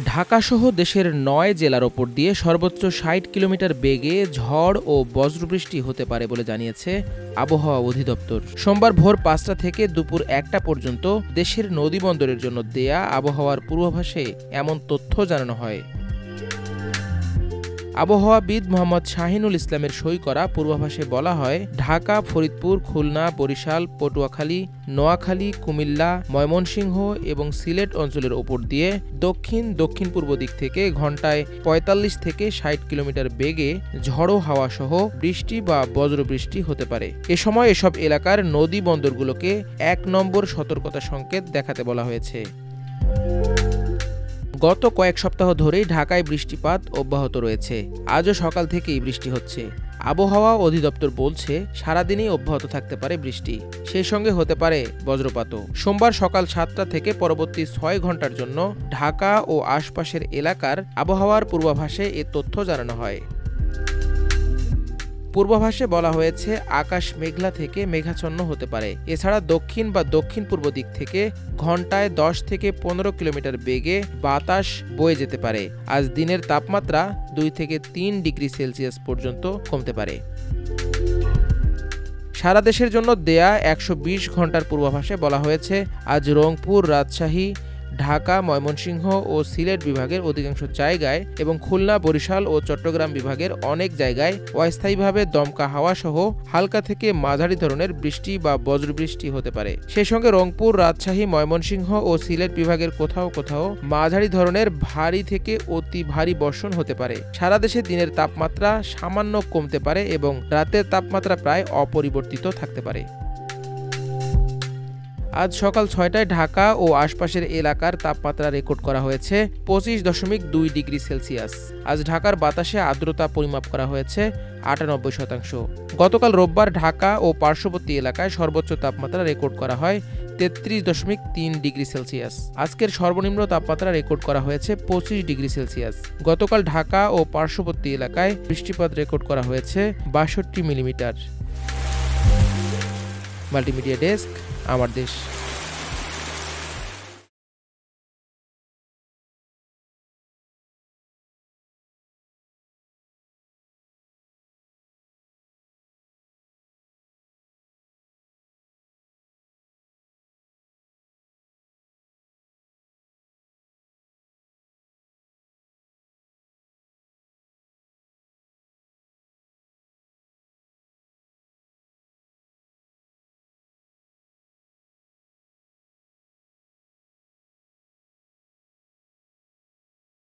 ঢাকাসহ দেশের ৯ জেলার ওপর দিয়ে সর্বোচ্চ ৬০ কিলোমিটার বেগে ঝড় ও বজ্রবৃষ্টি হতে পারে বলে জানিয়েছে আবহাওয়া অধিদপ্তর। সোমবার ভোর ৫টা থেকে দুপুর ১টা পর্যন্ত দেশের নদীবন্দরের জন্য দেয়া আবহাওয়ার পূর্বাভাসে এমন তথ্য জানানো হয়। আবহাওয়াবিদ মোহাম্মদ শাহিনুল ইসলামের সই করা পূর্বাভাসে বলা হয়, ঢাকা, ফরিদপুর, খুলনা, বরিশাল, পটুয়াখালী, নোয়াখালী, কুমিল্লা, ময়মনসিংহ এবং সিলেট অঞ্চলের ওপর দিয়ে দক্ষিণ পূর্ব দিক থেকে ঘন্টায় ৪৫ থেকে ৬০ কিলোমিটার বেগে ঝড়ো হাওয়া সহ বৃষ্টি বা বজ্রবৃষ্টি হতে পারে। এ সময় এসব এলাকার নদী বন্দরগুলোকে ১ নম্বর সতর্কতা সংকেত দেখাতে বলা হয়েছে। গত কয়েক সপ্তাহ ধরেই ঢাকায় বৃষ্টিপাত অব্যাহত রয়েছে। আজও সকাল থেকেই বৃষ্টি হচ্ছে। আবহাওয়া অধিদপ্তর বলছে, সারাদিনই অব্যাহত থাকতে পারে বৃষ্টি, সেই সঙ্গে হতে পারে বজ্রপাতও। সোমবার সকাল ৭টা থেকে পরবর্তী ৬ ঘন্টার জন্য ঢাকা ও আশপাশের এলাকার আবহাওয়ার পূর্বাভাসে এ তথ্য জানানো হয়। পূর্বাভাসে বলা হয়েছে, আকাশ মেঘলা থেকে মেঘাচ্ছন্ন হতে পারে। এছাড়া দক্ষিণ বা দক্ষিণ পূর্ব দিক থেকে ঘন্টায় ১০ থেকে ১৫ কিলোমিটার বেগে বাতাস বয়ে যেতে পারে। আজ দিনের তাপমাত্রা ২ থেকে ৩ ডিগ্রি সেলসিয়াস পর্যন্ত কমতে পারে। সারা দেশের জন্য দেয়া ১২০ ঘন্টার পূর্বাভাসে বলা হয়েছে, আজ রংপুর, রাজশাহী, ঢাকা, ময়মনসিংহ ও সিলেট বিভাগের অধিকাংশ জায়গায় এবং খুলনা, বরিশাল ও চট্টগ্রাম বিভাগের অনেক জায়গায় অস্থায়ীভাবে দমকা হাওয়া সহ হালকা থেকে মাঝারি ধরনের বৃষ্টি বা বজ্রবৃষ্টি হতে পারে। সেই সঙ্গে রংপুর, রাজশাহী, ময়মনসিংহ ও সিলেট বিভাগের কোথাও কোথাও মাঝারি ধরনের ভারী থেকে অতি ভারী বর্ষণ হতে পারে। সারা দেশে দিনের তাপমাত্রা সামান্য কমতে পারে এবং রাতের তাপমাত্রা প্রায় অপরিবর্তিত থাকতে পারে। আজ সকাল ৬টায় ঢাকা ও আশপাশের এলাকার তাপমাত্রা রেকর্ড করা হয়েছে ২৫.২ ডিগ্রি সেলসিয়াস। আজ ঢাকার বাতাসে আর্দ্রতা পরিমাপ করা হয়েছে ৯৮%। গতকাল রোববার ঢাকা ও পার্শ্ববর্তী এলাকায় সর্বোচ্চ তাপমাত্রা রেকর্ড করা হয় ৩৩.৩ ডিগ্রি সেলসিয়াস। আজকের সর্বনিম্ন তাপমাত্রা রেকর্ড করা হয়েছে ২৫ ডিগ্রি সেলসিয়াস। গতকাল ঢাকা ও পার্শ্ববর্তী এলাকায় বৃষ্টিপাত রেকর্ড করা হয়েছে ৬২ মিলিমিটার। মাল্টিমিডিয়া ডেস্ক, আমার দেশ।